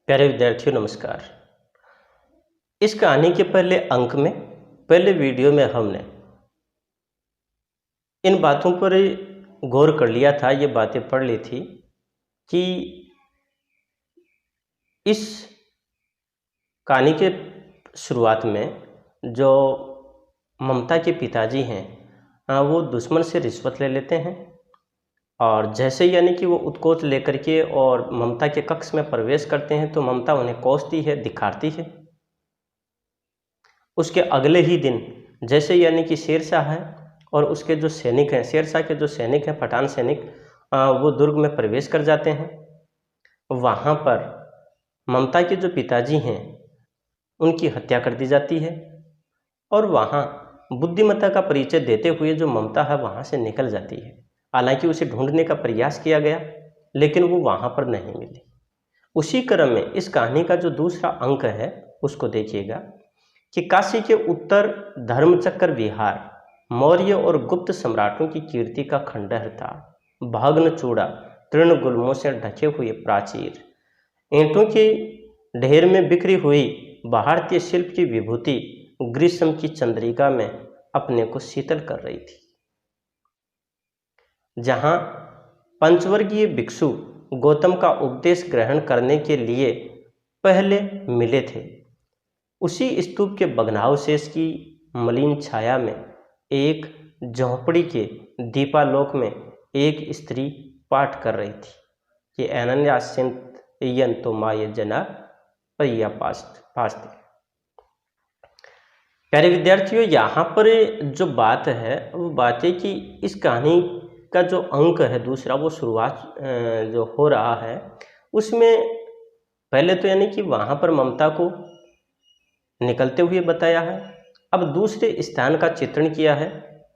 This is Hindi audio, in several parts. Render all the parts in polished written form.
प्यारे विद्यार्थियों नमस्कार। इस कहानी के पहले अंक में पहले वीडियो में हमने इन बातों पर गौर कर लिया था, ये बातें पढ़ ली थी कि इस कहानी के शुरुआत में जो ममता के पिताजी हैं वो दुश्मन से रिश्वत ले लेते हैं और जैसे यानी कि वो उत्कोच लेकर के और ममता के कक्ष में प्रवेश करते हैं तो ममता उन्हें कोसती है, दिखाती है। उसके अगले ही दिन जैसे यानी कि शेरशाह है और उसके जो सैनिक हैं, शेरशाह के जो सैनिक हैं, पठान सैनिक, वो दुर्ग में प्रवेश कर जाते हैं। वहाँ पर ममता के जो पिताजी हैं उनकी हत्या कर दी जाती है और वहाँ बुद्धिमत्ता का परिचय देते हुए जो ममता है वहाँ से निकल जाती है। हालांकि उसे ढूंढने का प्रयास किया गया लेकिन वो वहाँ पर नहीं मिली। उसी क्रम में इस कहानी का जो दूसरा अंक है उसको देखिएगा कि काशी के उत्तर धर्मचक्र विहार मौर्य और गुप्त सम्राटों की कीर्ति का खंडहर था। भग्नचूड़ा तृण गुल्मों से ढके हुए प्राचीर, ईंटों के ढेर में बिखरी हुई भारतीय शिल्प की विभूति ग्रीष्म की चंद्रिका में अपने को शीतल कर रही थी। जहाँ पंचवर्गीय भिक्षु गौतम का उपदेश ग्रहण करने के लिए पहले मिले थे, उसी स्तूप के भग्नावशेष की मलिन छाया में एक झोंपड़ी के दीपालोक में एक स्त्री पाठ कर रही थी कि अनन्या सिंत यंतो माय जना प्रिया पास्ते। प्यारे विद्यार्थियों, यहाँ पर जो बात है वो बात है कि इस कहानी का जो अंक है दूसरा वो शुरुआत जो हो रहा है उसमें पहले तो यानी कि वहाँ पर ममता को निकलते हुए बताया है। अब दूसरे स्थान का चित्रण किया है,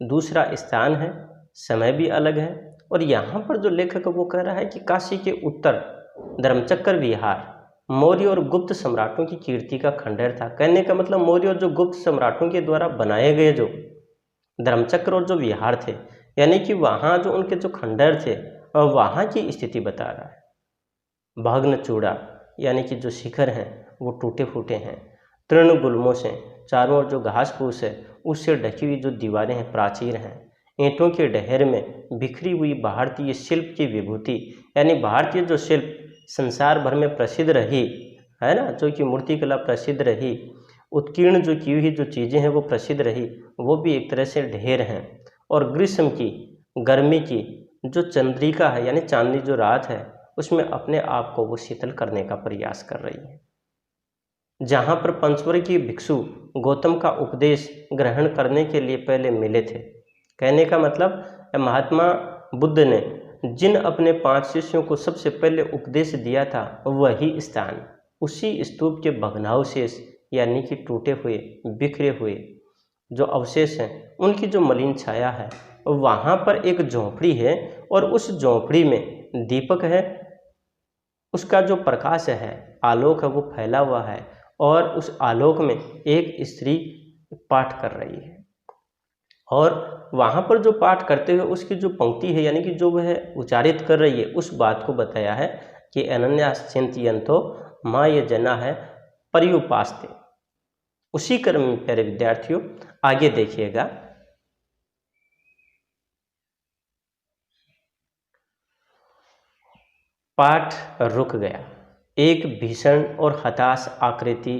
दूसरा स्थान है, समय भी अलग है और यहाँ पर जो लेखक वो कह रहा है कि काशी के उत्तर धर्मचक्र विहार मौर्य और गुप्त सम्राटों की कीर्ति का खंडहर था। कहने का मतलब मौर्य और जो गुप्त सम्राटों के द्वारा बनाए गए जो धर्मचक्र और जो विहार थे यानी कि वहाँ जो उनके जो खंडहर थे वहाँ की स्थिति बता रहा है। भग्नचूड़ा यानी कि जो शिखर हैं वो टूटे फूटे हैं, तृण गुल्मों से चारों ओर जो घास फूस है उससे ढकी हुई जो दीवारें हैं प्राचीर हैं, ईंटों के ढेर में बिखरी हुई भारतीय शिल्प की विभूति यानी भारतीय जो शिल्प संसार भर में प्रसिद्ध रही है ना, जो कि मूर्तिकला प्रसिद्ध रही, उत्कीर्ण जो की हुई जो चीज़ें हैं वो प्रसिद्ध रही, वो भी एक तरह से ढेर हैं। और ग्रीष्म की गर्मी की जो चंद्रिका है यानी चांदनी जो रात है उसमें अपने आप को वो शीतल करने का प्रयास कर रही है। जहाँ पर पंचवर्गीय भिक्षु गौतम का उपदेश ग्रहण करने के लिए पहले मिले थे। कहने का मतलब महात्मा बुद्ध ने जिन अपने 5 शिष्यों को सबसे पहले उपदेश दिया था वही स्थान, उसी स्तूप के भग्नावशेष यानी कि टूटे हुए बिखरे हुए जो अवशेष हैं उनकी जो मलिन छाया है वहाँ पर एक झोंपड़ी है और उस झोंपड़ी में दीपक है, उसका जो प्रकाश है आलोक है वो फैला हुआ है और उस आलोक में एक स्त्री पाठ कर रही है और वहाँ पर जो पाठ करते हुए उसकी जो पंक्ति है यानी कि जो वह उच्चारित कर रही है उस बात को बताया है कि अनन्या चिंतयन्तो माँ ये जना है पर्युपास्ते। उसी क्रम में प्यारे विद्यार्थियों आगे देखिएगा। पाठ रुक गया। एक भीषण और हताश आकृति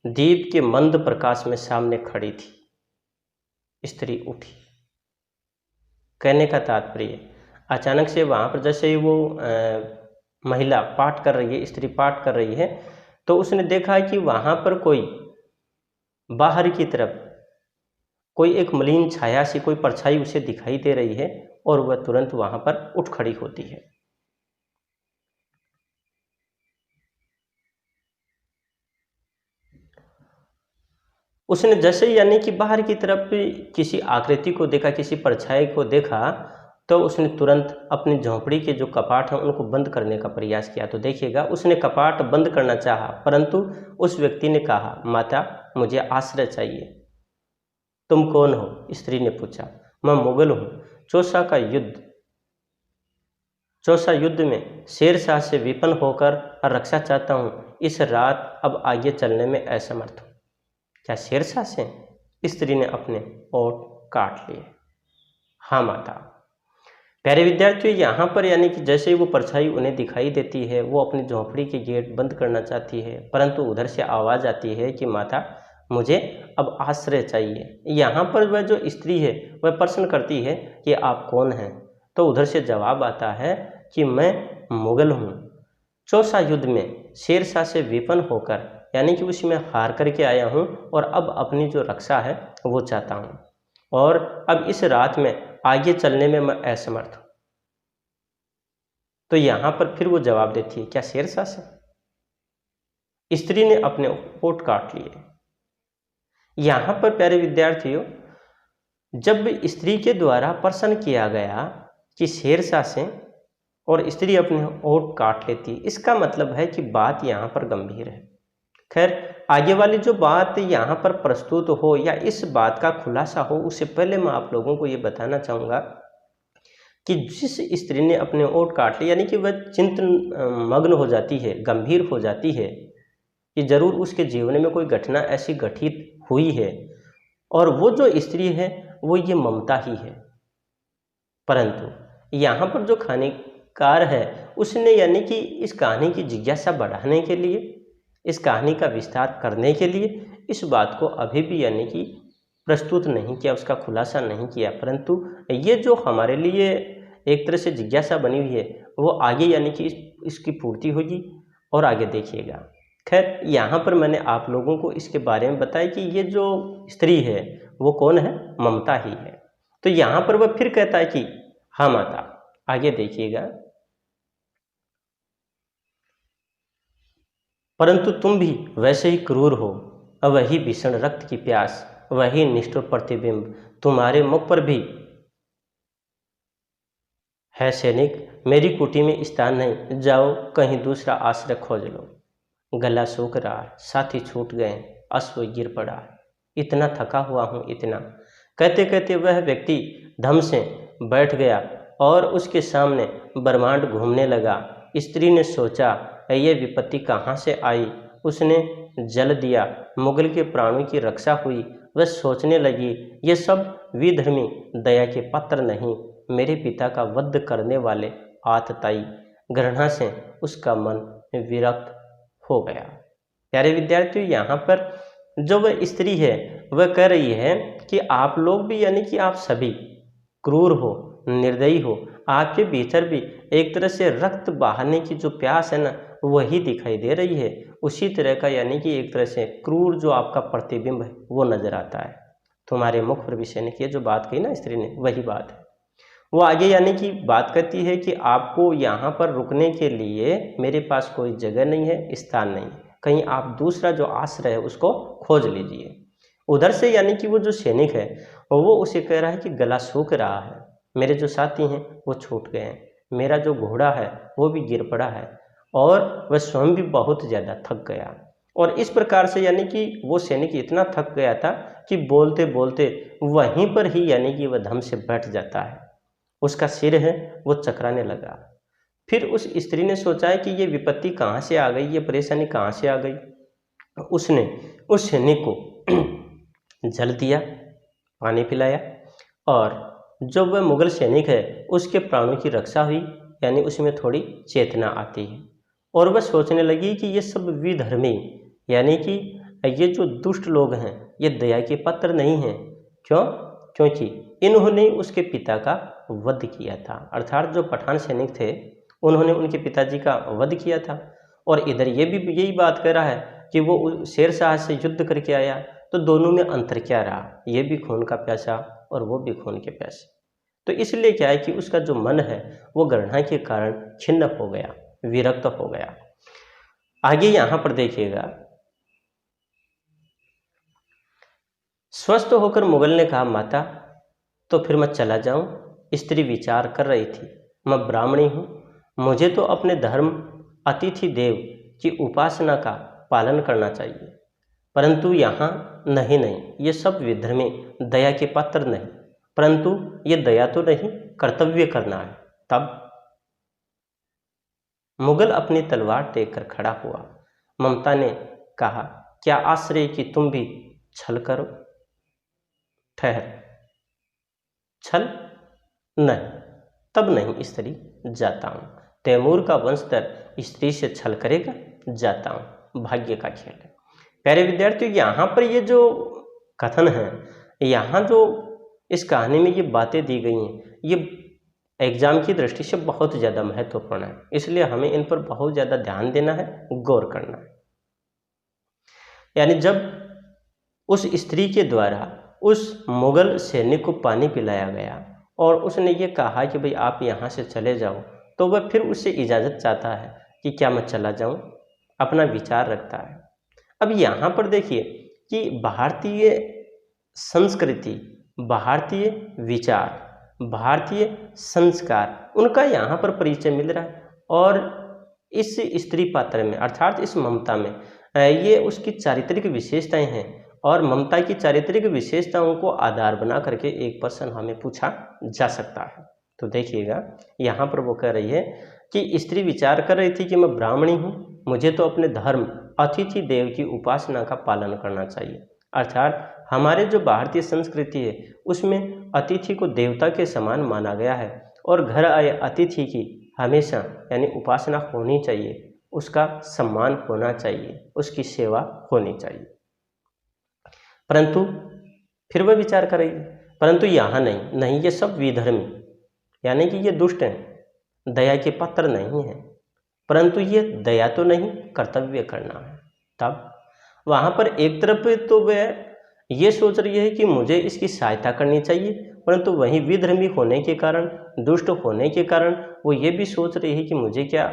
दीप के मंद प्रकाश में सामने खड़ी थी। स्त्री उठी। कहने का तात्पर्य अचानक से वहाँ पर जैसे ही वो महिला पाठ कर रही है, स्त्री पाठ कर रही है, तो उसने देखा कि वहाँ पर कोई बाहर की तरफ कोई एक मलिन छाया सी कोई परछाई उसे दिखाई दे रही है और वह तुरंत वहाँ पर उठ खड़ी होती है। उसने जैसे यानी कि बाहर की तरफ किसी आकृति को देखा, किसी परछाई को देखा, तो उसने तुरंत अपनी झोंपड़ी के जो कपाट हैं उनको बंद करने का प्रयास किया। तो देखिएगा उसने कपाट बंद करना चाहा परंतु उस व्यक्ति ने कहा, माता मुझे आश्रय चाहिए। तुम कौन हो? स्त्री ने पूछा। मैं मुगल हूँ, चौसा का युद्ध चौसा युद्ध में शेरशाह से विपन्न होकर रक्षा चाहता हूँ, इस रात अब आगे चलने में असमर्थ हूँ। क्या शेरशाह से? स्त्री ने अपने ओठ काट लिए। हाँ माता। प्यारे विद्यार्थियों, यहाँ पर यानी कि जैसे ही वो परछाई उन्हें दिखाई देती है, वो अपनी झोंपड़ी के गेट बंद करना चाहती है, परंतु उधर से आवाज़ आती है कि माता मुझे अब आश्रय चाहिए। यहाँ पर वह जो स्त्री है वह प्रश्न करती है कि आप कौन हैं? तो उधर से जवाब आता है कि मैं मुगल हूँ, चौसा युद्ध में शेरशाह से विपन्न होकर यानी कि उसमें हार करके आया हूँ और अब अपनी जो रक्षा है वो चाहता हूँ, और अब इस रात में आगे चलने में मैं असमर्थ हूँ। तो यहाँ पर फिर वो जवाब देती है, क्या शेरशाह से? स्त्री ने अपने होठ काट लिए। यहाँ पर प्यारे विद्यार्थियों, जब स्त्री के द्वारा प्रश्न किया गया कि शेरशाह से और स्त्री अपने होठ काट लेती, इसका मतलब है कि बात यहाँ पर गंभीर है। खैर, आगे वाली जो बात यहाँ पर प्रस्तुत हो या इस बात का खुलासा हो, उससे पहले मैं आप लोगों को ये बताना चाहूँगा कि जिस स्त्री ने अपने ओठ काट लिए यानी कि वह चिंतन मग्न हो जाती है, गंभीर हो जाती है कि जरूर उसके जीवन में कोई घटना ऐसी घटित हुई है, और वो जो स्त्री है वो ये ममता ही है। परंतु यहाँ पर जो कहानीकार है उसने यानी कि इस कहानी की जिज्ञासा बढ़ाने के लिए, इस कहानी का विस्तार करने के लिए इस बात को अभी भी यानी कि प्रस्तुत नहीं किया, उसका खुलासा नहीं किया, परंतु ये जो हमारे लिए एक तरह से जिज्ञासा बनी हुई है वो आगे यानी कि इसकी पूर्ति होगी और आगे देखिएगा। खैर, यहाँ पर मैंने आप लोगों को इसके बारे में बताया कि ये जो स्त्री है वो कौन है? ममता ही है। तो यहाँ पर वह फिर कहता है कि हाँ माता, आगे देखिएगा। परंतु तुम भी वैसे ही क्रूर हो, वही भीषण रक्त की प्यास, वही निष्ठुर प्रतिबिंब तुम्हारे मुख पर भी है। सैनिक, मेरी कुटी में स्थान नहीं, जाओ कहीं दूसरा आश्रय खोज लो। गला सूख रहा, साथी छूट गए, अश्व गिर पड़ा, इतना थका हुआ हूँ, इतना। कहते कहते वह व्यक्ति धम से बैठ गया और उसके सामने ब्रह्मांड घूमने लगा। स्त्री ने सोचा, ये विपत्ति कहाँ से आई? उसने जल दिया, मुगल के प्राणों की रक्षा हुई। वह सोचने लगी, ये सब विधर्मी दया के पात्र नहीं, मेरे पिता का वध करने वाले आतताई। घृणा से उसका मन विरक्त हो गया। प्यारे विद्यार्थियों, यहाँ पर जो वह स्त्री है वह कह रही है कि आप लोग भी यानी कि आप सभी क्रूर हो, निर्दयी हो, आपके भीतर भी एक तरह से रक्त बहाने की जो प्यास है ना वही दिखाई दे रही है। उसी तरह का यानी कि एक तरह से क्रूर जो आपका प्रतिबिंब है वो नजर आता है तुम्हारे मुख पर भी। सैनिक, ये जो बात कही ना स्त्री ने वही बात है। वो आगे यानी कि बात करती है कि आपको यहाँ पर रुकने के लिए मेरे पास कोई जगह नहीं है, स्थान नहीं, कहीं आप दूसरा जो आश्रय है उसको खोज लीजिए। उधर से यानी कि वो जो सैनिक है वो उसे कह रहा है कि गला सूख रहा है, मेरे जो साथी हैं वो छूट गए हैं, मेरा जो घोड़ा है वो भी गिर पड़ा है, और वह स्वयं भी बहुत ज़्यादा थक गया। और इस प्रकार से यानी कि वो सैनिक इतना थक गया था कि बोलते बोलते वहीं पर ही यानी कि वह धम से बैठ जाता है, उसका सिर है वो चकराने लगा। फिर उस स्त्री ने सोचा है कि ये विपत्ति कहाँ से आ गई, ये परेशानी कहाँ से आ गई। उसने उस सैनिक को जल दिया, पानी पिलाया, और जब वह मुगल सैनिक है उसके प्राणों की रक्षा हुई, यानी उसमें थोड़ी चेतना आती है, और वह सोचने लगी कि ये सब विधर्मी यानी कि ये जो दुष्ट लोग हैं ये दया के पात्र नहीं हैं। क्यों? क्योंकि इन्होंने उसके पिता का वध किया था, अर्थात जो पठान सैनिक थे उन्होंने उनके पिताजी का वध किया था। और इधर ये भी यही बात कह रहा है कि वो शेरशाह से युद्ध करके आया, तो दोनों में अंतर क्या रहा? ये भी खून का प्यासा और वो भी खून के प्यासे। तो इसलिए क्या है कि उसका जो मन है वो घृणा के कारण छिन्न हो गया, विरक्त हो गया। आगे यहाँ पर देखिएगा, स्वस्थ होकर मुगल ने कहा, माता तो फिर मैं चला जाऊं? स्त्री विचार कर रही थी, मैं ब्राह्मणी हूँ, मुझे तो अपने धर्म अतिथि देव की उपासना का पालन करना चाहिए, परंतु यहाँ नहीं, ये सब विधर्मी दया के पात्र नहीं, परंतु ये दया तो नहीं, कर्तव्य करना है। तब मुगल अपनी तलवार टेक कर खड़ा हुआ। ममता ने कहा, क्या आश्चर्य कि तुम भी छल करो? ठहर, छल नहीं, तब नहीं स्त्री, जाता हूँ। तैमूर का वंशधर स्त्री से छल करेगा? जाता हूँ, भाग्य का खेल है। प्यारे विद्यार्थियों, यहाँ पर ये जो कथन है, यहाँ जो इस कहानी में ये बातें दी गई हैं, ये एग्जाम की दृष्टि से बहुत ज़्यादा महत्वपूर्ण है, इसलिए हमें इन पर बहुत ज़्यादा ध्यान देना है, गौर करना है। यानी जब उस स्त्री के द्वारा उस मुगल सैनिक को पानी पिलाया गया और उसने ये कहा कि भाई आप यहाँ से चले जाओ, तो वह फिर उससे इजाज़त चाहता है कि क्या मैं चला जाऊँ, अपना विचार रखता है। अब यहाँ पर देखिए कि भारतीय संस्कृति, भारतीय विचार, भारतीय संस्कार, उनका यहाँ पर परिचय मिल रहा है। और इस स्त्री पात्र में अर्थात इस ममता में ये उसकी चारित्रिक विशेषताएं हैं, और ममता की चारित्रिक विशेषताओं को आधार बना करके एक प्रश्न हमें पूछा जा सकता है। तो देखिएगा, यहाँ पर वो कह रही है कि स्त्री विचार कर रही थी कि मैं ब्राह्मणी हूँ, मुझे तो अपने धर्म अतिथि देव की उपासना का पालन करना चाहिए। अर्थात हमारे जो भारतीय संस्कृति है उसमें अतिथि को देवता के समान माना गया है, और घर आए अतिथि की हमेशा यानी उपासना होनी चाहिए, उसका सम्मान होना चाहिए, उसकी सेवा होनी चाहिए। परंतु फिर वह विचार करेगी, परंतु यहाँ नहीं, ये सब विधर्मी, यानी कि ये दुष्ट हैं, दया के पात्र नहीं है। परंतु ये दया तो नहीं, कर्तव्य करना है। तब वहाँ पर एक तरफ तो वह ये सोच रही है कि मुझे इसकी सहायता करनी चाहिए, परंतु वहीं विधर्मी होने के कारण, दुष्ट होने के कारण वो ये भी सोच रही है कि मुझे क्या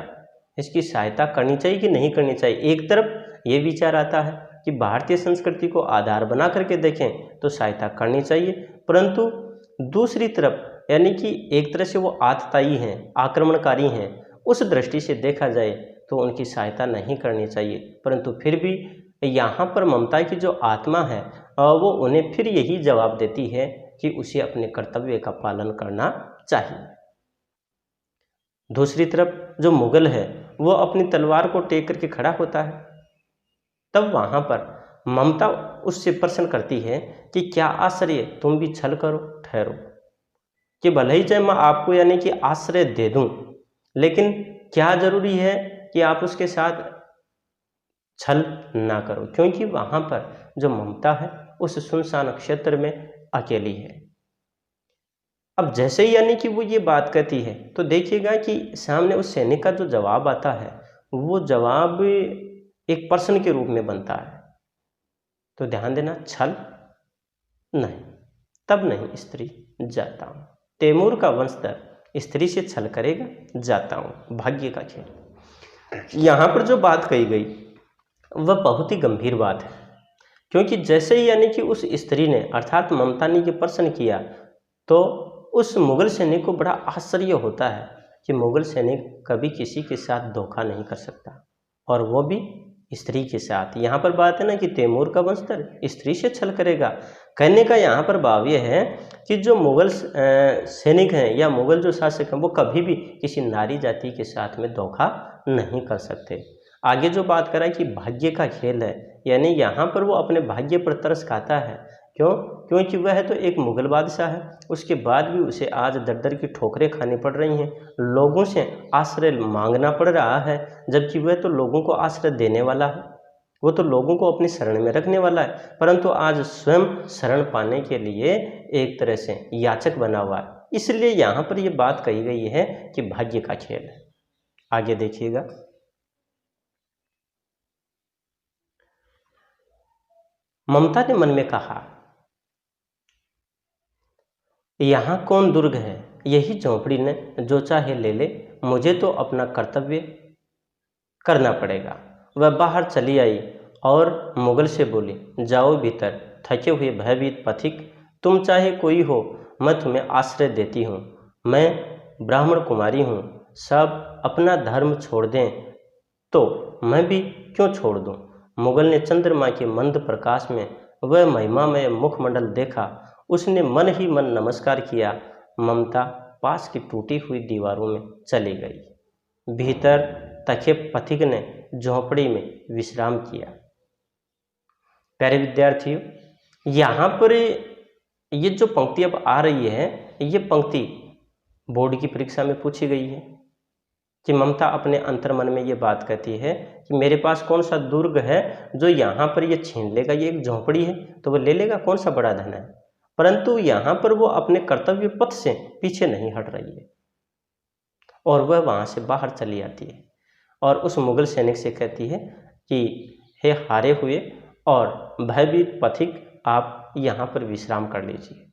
इसकी सहायता करनी चाहिए कि नहीं करनी चाहिए। एक तरफ ये विचार आता है कि भारतीय संस्कृति को आधार बना करके देखें तो सहायता करनी चाहिए, परंतु दूसरी तरफ यानी कि एक तरह से वो आतताई हैं, आक्रमणकारी हैं, उस दृष्टि से देखा जाए तो उनकी सहायता नहीं करनी चाहिए। परंतु फिर भी यहाँ पर ममता की जो आत्मा है वो उन्हें फिर यही जवाब देती है कि उसे अपने कर्तव्य का पालन करना चाहिए। दूसरी तरफ जो मुगल है वो अपनी तलवार को टेक करके खड़ा होता है। तब वहाँ पर ममता उससे प्रश्न करती है कि क्या आश्रय, तुम भी छल करो? ठहरो, कि भले ही चाहे मैं आपको यानी कि आश्रय दे दूं, लेकिन क्या जरूरी है कि आप उसके साथ छल ना करो, क्योंकि वहाँ पर जो ममता है उस सुनसान क्षेत्र में अकेली है। अब जैसे ही यानी कि वो ये बात कहती है तो देखिएगा कि सामने उस सैनिक का जो जवाब आता है वो जवाब एक प्रश्न के रूप में बनता है। तो ध्यान देना, छल नहीं, तब नहीं स्त्री, जाता हूँ। तैमूर का वंशधर स्त्री से छल करेगा? जाता हूँ, भाग्य का खेल। यहाँ पर जो बात कही गई वह बहुत ही गंभीर बात है, क्योंकि जैसे ही यानी कि उस स्त्री ने अर्थात ममता ने ये प्रश्न किया तो उस मुगल सैनिक को बड़ा आश्चर्य होता है कि मुगल सैनिक कभी किसी के साथ धोखा नहीं कर सकता, और वो भी स्त्री के साथ। यहाँ पर बात है ना कि तैमूर का वंशधर स्त्री से छल करेगा। कहने का यहाँ पर भाव ये है कि जो मुगल सैनिक हैं या मुगल जो शासक हैं वो कभी भी किसी नारी जाति के साथ में धोखा नहीं कर सकते। आगे जो बात करा कि भाग्य का खेल है, यानी यहाँ पर वो अपने भाग्य पर तरस खाता है। क्यों? क्योंकि वह तो एक मुगल बादशाह है, उसके बाद भी उसे आज दर दर की ठोकरें खानी पड़ रही हैं, लोगों से आश्रय मांगना पड़ रहा है, जबकि वह तो लोगों को आश्रय देने वाला है, वो तो लोगों को अपनी शरण में रखने वाला है, परंतु आज स्वयं शरण पाने के लिए एक तरह से याचक बना हुआ है। इसलिए यहाँ पर यह बात कही गई है कि भाग्य का खेल है। आगे देखिएगा, ममता ने मन में कहा, यहाँ कौन दुर्ग है, यही झोंपड़ी ने, जो चाहे ले ले, मुझे तो अपना कर्तव्य करना पड़ेगा। वह बाहर चली आई और मुगल से बोली, जाओ भीतर, थके हुए भयभीत पथिक, तुम चाहे कोई हो, मैं तुम्हें आश्रय देती हूँ। मैं ब्राह्मण कुमारी हूँ, सब अपना धर्म छोड़ दें तो मैं भी क्यों छोड़ दूँ। मुगल ने चंद्रमा के मंद प्रकाश में वह महिमामय मुखमंडल देखा, उसने मन ही मन नमस्कार किया। ममता पास की टूटी हुई दीवारों में चली गई। भीतर तके पथिक ने झोंपड़ी में विश्राम किया। प्यारे विद्यार्थियों, यहाँ पर ये जो पंक्ति अब आ रही है, ये पंक्ति बोर्ड की परीक्षा में पूछी गई है कि ममता अपने अंतर्मन में ये बात कहती है कि मेरे पास कौन सा दुर्ग है जो यहाँ पर ये छीन लेगा, ये एक झोंपड़ी है तो वो ले लेगा, कौन सा बड़ा धन है। परंतु यहाँ पर वो अपने कर्तव्य पथ से पीछे नहीं हट रही है और वह वहाँ से बाहर चली आती है और उस मुगल सैनिक से कहती है कि हे हारे हुए और भयभीत पथिक, आप यहाँ पर विश्राम कर लीजिए,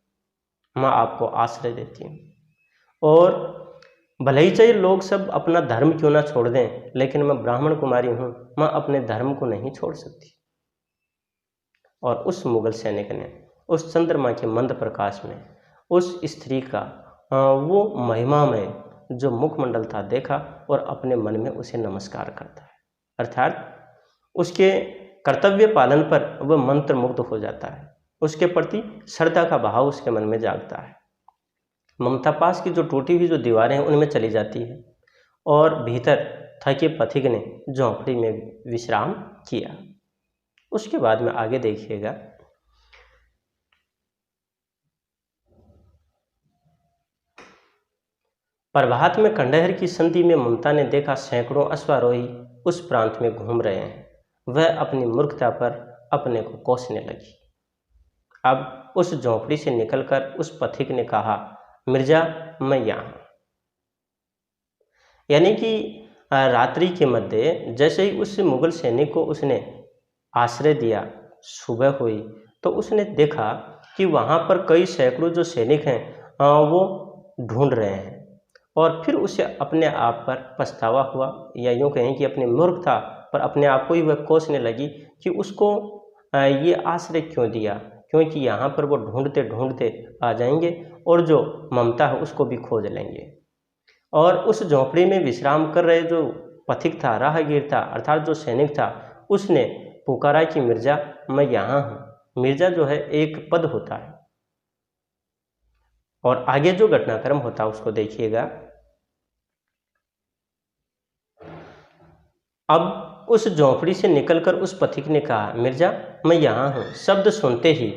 मैं आपको आश्रय देती हूँ। और भले ही चाहे लोग सब अपना धर्म क्यों ना छोड़ दें, लेकिन मैं ब्राह्मण कुमारी हूँ, मैं अपने धर्म को नहीं छोड़ सकती। और उस मुगल सैनिक ने उस चंद्रमा के मंद प्रकाश में उस स्त्री का वो महिमामय जो मुखमंडल था देखा और अपने मन में उसे नमस्कार करता है, अर्थात उसके कर्तव्य पालन पर वह मंत्र मुग्ध हो जाता है, उसके प्रति श्रद्धा का भाव उसके मन में जागता है। ममता पास की जो टूटी हुई जो दीवारें हैं उनमें चली जाती है और भीतर थके पथिक ने झोंपड़ी में विश्राम किया। उसके बाद में आगे देखिएगा, प्रभात में खंडहर की संधि में ममता ने देखा सैकड़ों अश्वारोही उस प्रांत में घूम रहे हैं। वह अपनी मूर्खता पर अपने को कोसने लगी। अब उस झोंपड़ी से निकलकर उस पथिक ने कहा, मिर्जा मैं यहाँ। यानी कि रात्रि के मध्य जैसे ही उस मुगल सैनिक को उसने आश्रय दिया, सुबह हुई तो उसने देखा कि वहाँ पर कई सैकड़ों जो सैनिक हैं वो ढूंढ रहे हैं और फिर उसे अपने आप पर पछतावा हुआ, या यूँ कहें कि अपनी मूर्खता पर अपने आप को ही वह कोसने लगी कि उसको ये आश्रय क्यों दिया, क्योंकि यहाँ पर वो ढूंढते ढूंढते आ जाएंगे और जो ममता है उसको भी खोज लेंगे। और उस झोंपड़ी में विश्राम कर रहे जो पथिक था, राहगीर था, अर्थात जो सैनिक था, उसने पुकारा कि मिर्जा मैं यहाँ हूँ। मिर्जा जो है एक पद होता है। और आगे जो घटनाक्रम होता है उसको देखिएगा। अब उस झोंपड़ी से निकलकर उस पथिक ने कहा, मिर्जा मैं यहाँ हूँ। शब्द सुनते ही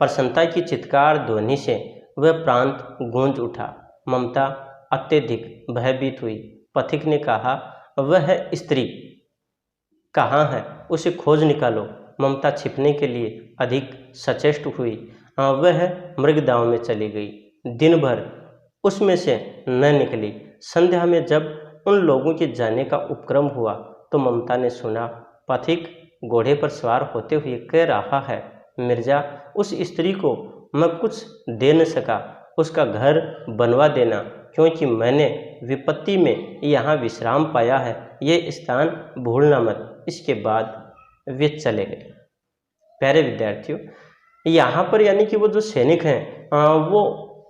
प्रसन्नता की चित्कार ध्वनि से वह प्रांत गूंज उठा। ममता अत्यधिक भयभीत हुई। पथिक ने कहा, वह स्त्री कहाँ है, उसे खोज निकालो। ममता छिपने के लिए अधिक सचेष्ट हुई। वह मृगदाव में चली गई। दिन भर उसमें से न निकली। संध्या में जब उन लोगों के जाने का उपक्रम हुआ तो ममता ने सुना पथिक घोड़े पर सवार होते हुए कह रहा है, मिर्जा उस स्त्री को मैं कुछ दे न सका, उसका घर बनवा देना, क्योंकि मैंने विपत्ति में यहाँ विश्राम पाया है, ये स्थान भूलना मत। इसके बाद वे चले गए। प्यारे विद्यार्थियों, यहाँ पर यानी कि वो जो सैनिक हैं वो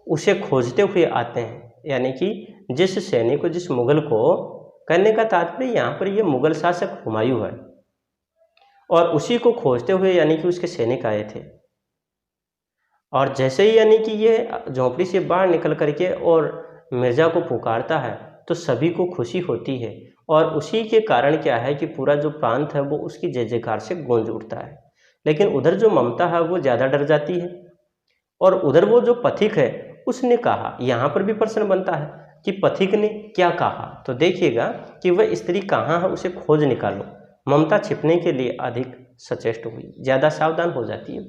उसे खोजते हुए आते हैं। यानी कि जिस सैनिक को, जिस मुगल को, कहने का तात्पर्य यहाँ पर ये मुगल शासक हुमायूं है, और उसी को खोजते हुए यानी कि उसके सैनिक आए थे। और जैसे ही यानी कि ये झोंपड़ी से बाहर निकल करके और मिर्जा को पुकारता है तो सभी को खुशी होती है, और उसी के कारण क्या है कि पूरा जो प्रांत है वो उसकी जय जयकार से गूंज उठता है। लेकिन उधर जो ममता है वो ज़्यादा डर जाती है, और उधर वो जो पथिक है उसने कहा, यहाँ पर भी प्रश्न बनता है कि पथिक ने क्या कहा। तो देखिएगा कि वह स्त्री कहाँ है, उसे खोज निकालो। ममता छिपने के लिए अधिक सचेष्ट हुई, ज़्यादा सावधान हो जाती है।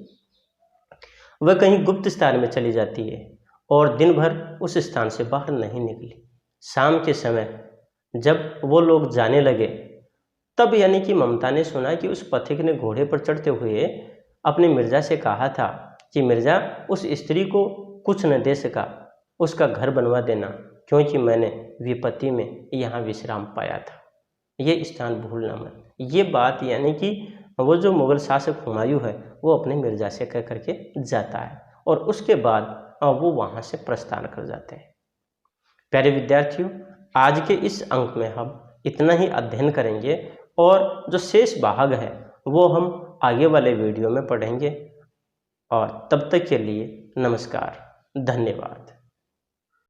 वह कहीं गुप्त स्थान में चली जाती है और दिन भर उस स्थान से बाहर नहीं निकली। शाम के समय जब वो लोग जाने लगे तब यानी कि ममता ने सुना कि उस पथिक ने घोड़े पर चढ़ते हुए अपने मिर्जा से कहा था कि मिर्जा उस स्त्री को कुछ न दे सका, उसका घर बनवा देना, क्योंकि मैंने विपत्ति में यहाँ विश्राम पाया था, ये स्थान भूलना मत। ये बात यानी कि वो जो मुगल शासक हुमायूं है वो अपने मिर्जा से कह करके जाता है, और उसके बाद वो वहाँ से प्रस्थान कर जाते हैं। प्यारे विद्यार्थियों, आज के इस अंक में हम इतना ही अध्ययन करेंगे, और जो शेष भाग है वो हम आगे वाले वीडियो में पढ़ेंगे। और तब तक के लिए नमस्कार, धन्यवाद।